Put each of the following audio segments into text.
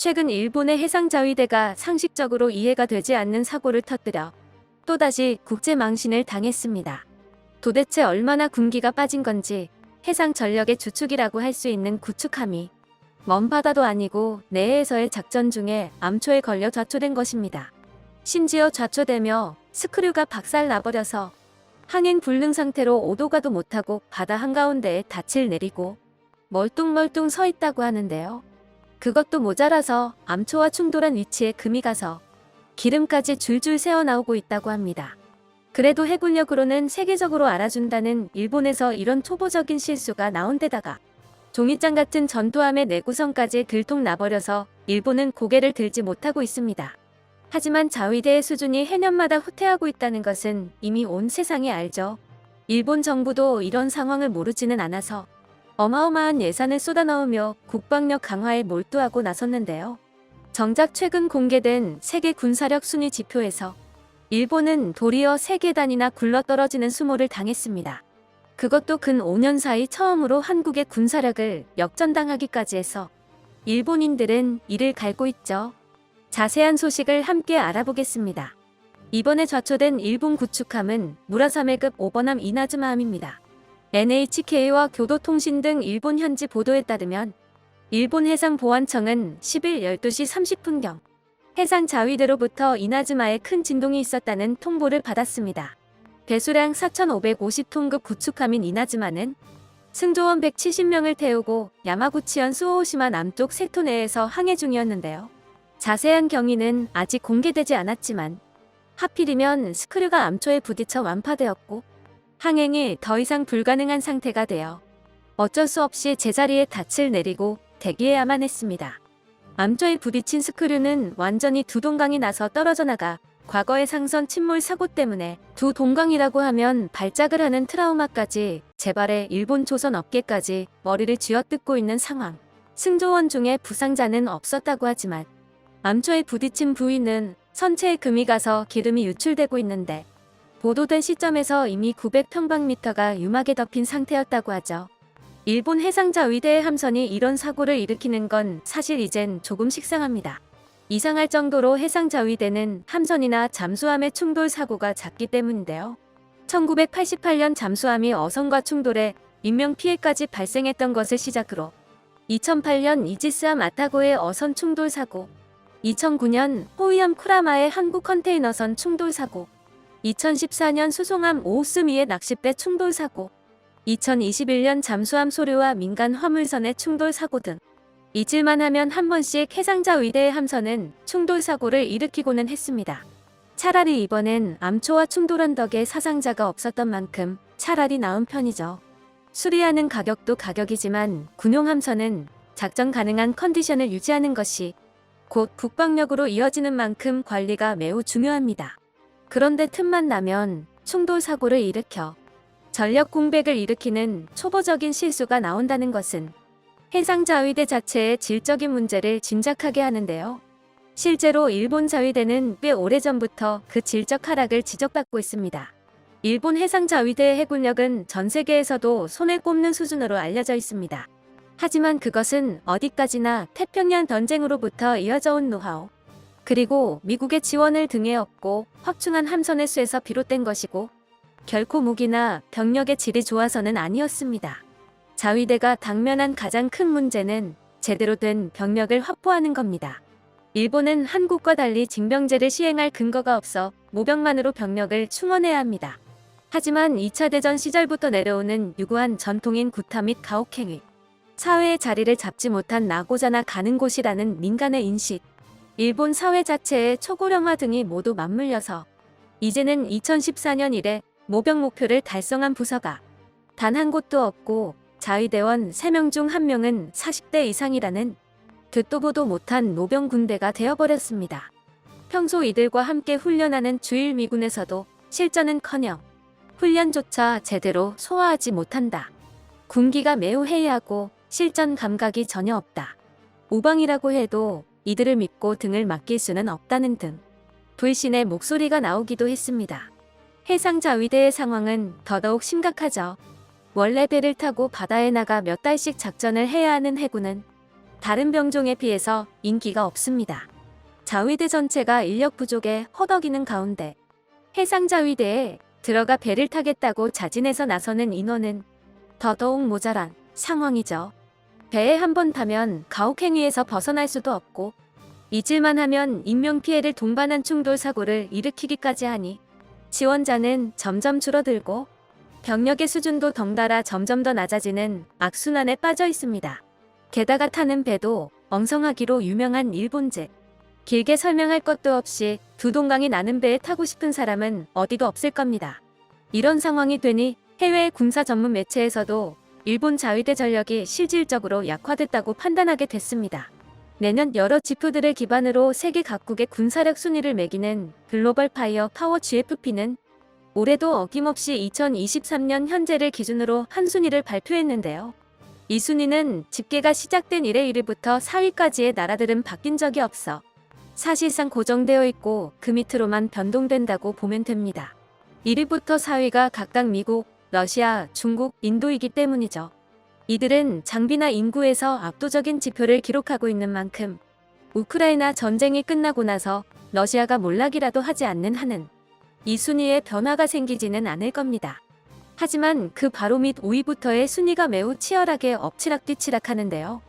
최근 일본의 해상자위대가 상식적으로 이해가 되지 않는 사고를 터뜨려 또다시 국제망신을 당했습니다. 도대체 얼마나 군기가 빠진 건지 해상 전력의 주축이라고 할 수 있는 구축함이 먼 바다도 아니고 내해에서의 작전 중에 암초에 걸려 좌초된 것입니다. 심지어 좌초되며 스크류가 박살나버려서 항행 불능 상태로 오도 가도 못하고 바다 한가운데에 닻을 내리고 멀뚱멀뚱 서 있다고 하는데요. 그것도 모자라서 암초와 충돌한 위치에 금이 가서 기름까지 줄줄 새어나오고 있다고 합니다. 그래도 해군력으로는 세계적으로 알아준다는 일본에서 이런 초보적인 실수가 나온 데다가 종이장 같은 전투함의 내구성까지 들통나버려서 일본은 고개를 들지 못하고 있습니다. 하지만 자위대의 수준이 해년마다 후퇴하고 있다는 것은 이미 온 세상이 알죠. 일본 정부도 이런 상황을 모르지는 않아서 어마어마한 예산을 쏟아넣으며 국방력 강화에 몰두하고 나섰는데요. 정작 최근 공개된 세계 군사력 순위 지표에서 일본은 도리어 세계 단위나 굴러떨어지는 수모를 당했습니다. 그것도 근 5년 사이 처음으로 한국의 군사력을 역전당하기까지 해서 일본인들은 이를 갈고 있죠. 자세한 소식을 함께 알아보겠습니다. 이번에 좌초된 일본 구축함은 무라사메급 오버남 이나즈마함입니다. NHK와 교도통신 등 일본 현지 보도에 따르면 일본 해상보안청은 10일 12시 30분경 해상자위대로부터 이나즈마에 큰 진동이 있었다는 통보를 받았습니다. 배수량 4,550톤급 구축함인 이나즈마는 승조원 170명을 태우고 야마구치현 수오호시마 남쪽 세토 내에서 항해 중이었는데요. 자세한 경위는 아직 공개되지 않았지만 하필이면 스크류가 암초에 부딪혀 완파되었고 항행이 더 이상 불가능한 상태가 되어 어쩔 수 없이 제자리에 닻을 내리고 대기해야만 했습니다. 암초에 부딪힌 스크류는 완전히 두 동강이 나서 떨어져 나가 과거의 상선 침몰 사고 때문에 두 동강이라고 하면 발작을 하는 트라우마까지 재발해 일본 조선 업계까지 머리를 쥐어뜯고 있는 상황. 승조원 중에 부상자는 없었다고 하지만 암초에 부딪힌 부위는 선체에 금이 가서 기름이 유출되고 있는데 보도된 시점에서 이미 900평방미터가 유막에 덮인 상태였다고 하죠. 일본 해상자위대의 함선이 이런 사고를 일으키는 건 사실 이젠 조금 식상합니다. 이상할 정도로 해상자위대는 함선이나 잠수함의 충돌 사고가 잦기 때문인데요. 1988년 잠수함이 어선과 충돌해 인명피해까지 발생했던 것을 시작으로 2008년 이지스함 아타고의 어선 충돌 사고, 2009년 호위함 쿠라마의 한국 컨테이너선 충돌 사고, 2014년 수송함 오우스미의 낚싯배 충돌 사고, 2021년 잠수함 소류와 민간 화물선의 충돌 사고 등 잊을만 하면 한 번씩 해상자위대의 함선은 충돌 사고를 일으키고는 했습니다. 차라리 이번엔 암초와 충돌한 덕에 사상자가 없었던 만큼 차라리 나은 편이죠. 수리하는 가격도 가격이지만 군용 함선은 작전 가능한 컨디션을 유지하는 것이 곧 국방력으로 이어지는 만큼 관리가 매우 중요합니다. 그런데 틈만 나면 충돌 사고를 일으켜 전력 공백을 일으키는 초보적인 실수가 나온다는 것은 해상자위대 자체의 질적인 문제를 짐작하게 하는데요. 실제로 일본 자위대는 꽤 오래전부터 그 질적 하락을 지적받고 있습니다. 일본 해상자위대의 해군력은 전 세계에서도 손에 꼽는 수준으로 알려져 있습니다. 하지만 그것은 어디까지나 태평양 전쟁으로부터 이어져 온 노하우, 그리고 미국의 지원을 등에 업고 확충한 함선의 수에서 비롯된 것이고 결코 무기나 병력의 질이 좋아서는 아니었습니다. 자위대가 당면한 가장 큰 문제는 제대로 된 병력을 확보하는 겁니다. 일본은 한국과 달리 징병제를 시행할 근거가 없어 모병만으로 병력을 충원해야 합니다. 하지만 2차 대전 시절부터 내려오는 유구한 전통인 구타 및 가혹행위, 사회의 자리를 잡지 못한 나고자나 가는 곳이라는 민간의 인식, 일본 사회 자체의 초고령화 등이 모두 맞물려서 이제는 2014년 이래 모병 목표를 달성한 부서가 단 한 곳도 없고 자위대원 3명 중 1명은 40대 이상이라는 듣도 보도 못한 노병 군대가 되어버렸습니다. 평소 이들과 함께 훈련하는 주일 미군에서도 실전은커녕 훈련조차 제대로 소화하지 못한다. 군기가 매우 해이하고 실전 감각이 전혀 없다. 우방이라고 해도 이들을 믿고 등을 맡길 수는 없다는 등 불신의 목소리가 나오기도 했습니다. 해상자위대의 상황은 더더욱 심각하죠. 원래 배를 타고 바다에 나가 몇 달씩 작전을 해야 하는 해군은 다른 병종에 비해서 인기가 없습니다. 자위대 전체가 인력 부족에 허덕이는 가운데 해상자위대에 들어가 배를 타겠다고 자진해서 나서는 인원은 더더욱 모자란 상황이죠. 배에 한 번 타면 가혹행위에서 벗어날 수도 없고 잊을만 하면 인명피해를 동반한 충돌 사고를 일으키기까지 하니 지원자는 점점 줄어들고 병력의 수준도 덩달아 점점 더 낮아지는 악순환에 빠져 있습니다. 게다가 타는 배도 엉성하기로 유명한 일본제. 길게 설명할 것도 없이 두 동강이 나는 배에 타고 싶은 사람은 어디도 없을 겁니다. 이런 상황이 되니 해외 군사 전문 매체에서도 일본 자위대 전력이 실질적으로 약화됐다고 판단하게 됐습니다. 내년 여러 지표들을 기반으로 세계 각국의 군사력 순위를 매기는 글로벌 파이어 파워 GFP는 올해도 어김없이 2023년 현재를 기준으로 한 순위를 발표했는데요. 이 순위는 집계가 시작된 이래 1위부터 4위까지의 나라들은 바뀐 적이 없어 사실상 고정되어 있고 그 밑으로만 변동된다고 보면 됩니다. 1위부터 4위가 각각 미국, 러시아, 중국, 인도이기 때문이죠. 이들은 장비나 인구에서 압도적인 지표를 기록하고 있는 만큼 우크라이나 전쟁이 끝나고 나서 러시아가 몰락이라도 하지 않는 한은 이 순위에 변화가 생기지는 않을 겁니다. 하지만 그 바로 밑 5위부터의 순위가 매우 치열하게 엎치락뒤치락 하는데요.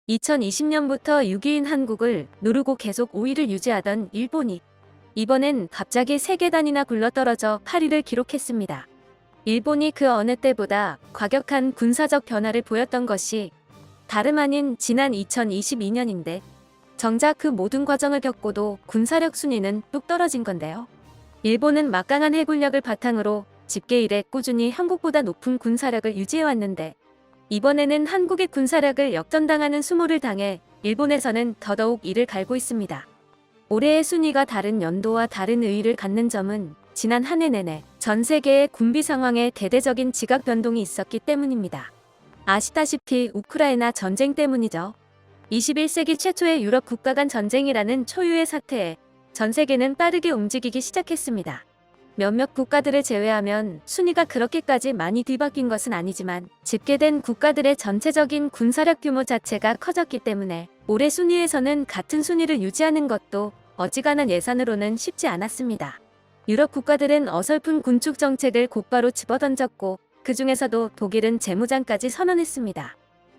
2020년부터 6위인 한국을 누르고 계속 5위를 유지하던 일본이 이번엔 갑자기 3계단이나 굴러떨어져 8위를 기록했습니다. 일본이 그 어느 때보다 과격한 군사적 변화를 보였던 것이 다름 아닌 지난 2022년인데 정작 그 모든 과정을 겪고도 군사력 순위는 뚝 떨어진 건데요. 일본은 막강한 해군력을 바탕으로 집계 이래 꾸준히 한국보다 높은 군사력을 유지해왔는데 이번에는 한국의 군사력을 역전당하는 수모를 당해 일본에서는 더더욱 이를 갈고 있습니다. 올해의 순위가 다른 연도와 다른 의의를 갖는 점은 지난 한 해 내내 전 세계의 군비 상황에 대대적인 지각 변동이 있었기 때문입니다. 아시다시피 우크라이나 전쟁 때문이죠. 21세기 최초의 유럽 국가 간 전쟁이라는 초유의 사태에 전 세계는 빠르게 움직이기 시작했습니다. 몇몇 국가들을 제외하면 순위가 그렇게까지 많이 뒤바뀐 것은 아니지만 집계된 국가들의 전체적인 군사력 규모 자체가 커졌기 때문에 올해 순위에서는 같은 순위를 유지하는 것도 어지간한 예산으로는 쉽지 않았습니다. 유럽 국가들은 어설픈 군축 정책을 곧바로 집어던졌고 그 중에서도 독일은 재무장까지 선언했습니다.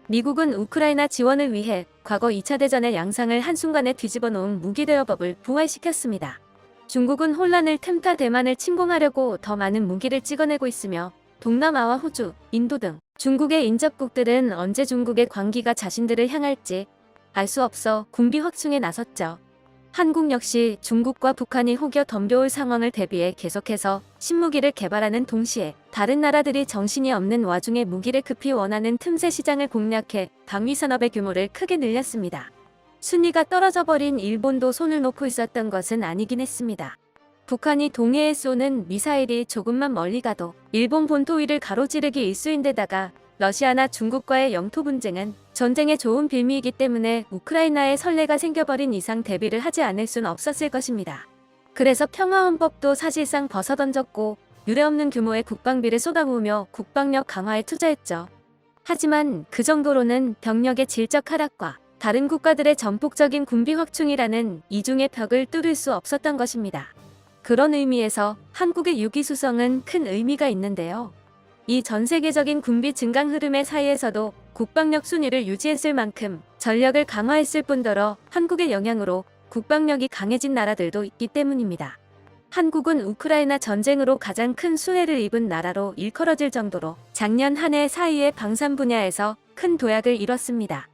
미국은 우크라이나 지원을 위해 과거 2차 대전의 양상을 한순간에 뒤집어 놓은 무기대여법을 부활시켰습니다. 중국은 혼란을 틈타 대만을 침공하려고 더 많은 무기를 찍어내고 있으며 동남아와 호주, 인도 등 중국의 인접국들은 언제 중국의 광기가 자신들을 향할지 알 수 없어 군비 확충에 나섰죠. 한국 역시 중국과 북한이 혹여 덤벼올 상황을 대비해 계속해서 신무기를 개발하는 동시에 다른 나라들이 정신이 없는 와중에 무기를 급히 원하는 틈새 시장을 공략해 방위산업의 규모를 크게 늘렸습니다. 순위가 떨어져 버린 일본도 손을 놓고 있었던 것은 아니긴 했습니다. 북한이 동해에 쏘는 미사일이 조금만 멀리 가도 일본 본토 위를 가로지르기 일쑤인데다가 러시아나 중국과의 영토 분쟁은 전쟁의 좋은 빌미이기 때문에 우크라이나에 선례가 생겨버린 이상 대비를 하지 않을 순 없었을 것입니다. 그래서 평화헌법도 사실상 벗어던졌고 유례없는 규모의 국방비를 쏟아부으며 국방력 강화에 투자했죠. 하지만 그 정도로는 병력의 질적 하락과 다른 국가들의 전폭적인 군비 확충이라는 이중의 벽을 뚫을 수 없었던 것입니다. 그런 의미에서 한국의 6위 수성은 큰 의미가 있는데요. 이 전 세계적인 군비 증강 흐름의 사이에서도 국방력 순위를 유지했을 만큼 전력을 강화했을 뿐더러 한국의 영향으로 국방력이 강해진 나라들도 있기 때문입니다. 한국은 우크라이나 전쟁으로 가장 큰 수혜를 입은 나라로 일컬어질 정도로 작년 한 해 사이에 방산 분야에서 큰 도약을 이뤘습니다.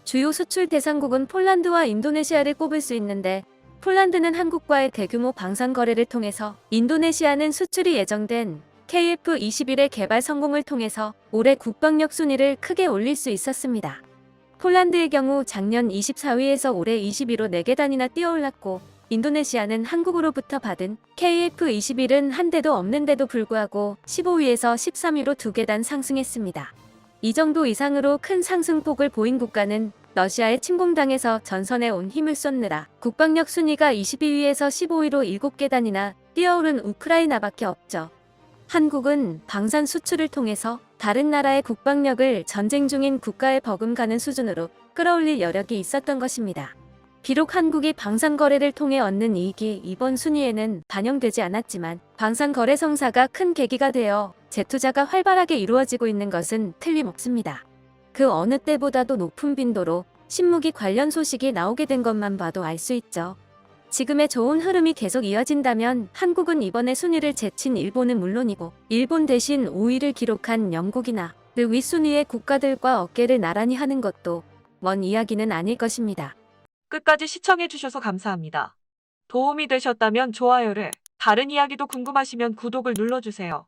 주요 수출 대상국은 폴란드와 인도네시아를 꼽을 수 있는데 폴란드는 한국과의 대규모 방산 거래를 통해서 인도네시아는 수출이 예정된 KF-21의 개발 성공을 통해서 올해 국방력 순위를 크게 올릴 수 있었습니다. 폴란드의 경우 작년 24위에서 올해 20위로 4계단이나 뛰어올랐고 인도네시아는 한국으로부터 받은 KF-21은 한 대도 없는데도 불구하고 15위에서 13위로 2계단 상승했습니다. 이 정도 이상으로 큰 상승폭을 보인 국가는 러시아에 침공당해서 전선에 온 힘을 쏟느라 국방력 순위가 22위에서 15위로 7계단이나 뛰어오른 우크라이나밖에 없죠. 한국은 방산 수출을 통해서 다른 나라의 국방력을 전쟁 중인 국가에 버금가는 수준으로 끌어올릴 여력이 있었던 것입니다. 비록 한국이 방산거래를 통해 얻는 이익이 이번 순위에는 반영되지 않았지만 방산거래 성사가 큰 계기가 되어 재투자가 활발하게 이루어지고 있는 것은 틀림없습니다. 그 어느 때보다도 높은 빈도로 신무기 관련 소식이 나오게 된 것만 봐도 알 수 있죠. 지금의 좋은 흐름이 계속 이어진다면 한국은 이번에 순위를 제친 일본은 물론이고 일본 대신 5위를 기록한 영국이나 그 윗순위의 국가들과 어깨를 나란히 하는 것도 먼 이야기는 아닐 것입니다. 끝까지 시청해주셔서 감사합니다. 도움이 되셨다면 좋아요를, 다른 이야기도 궁금하시면 구독을 눌러주세요.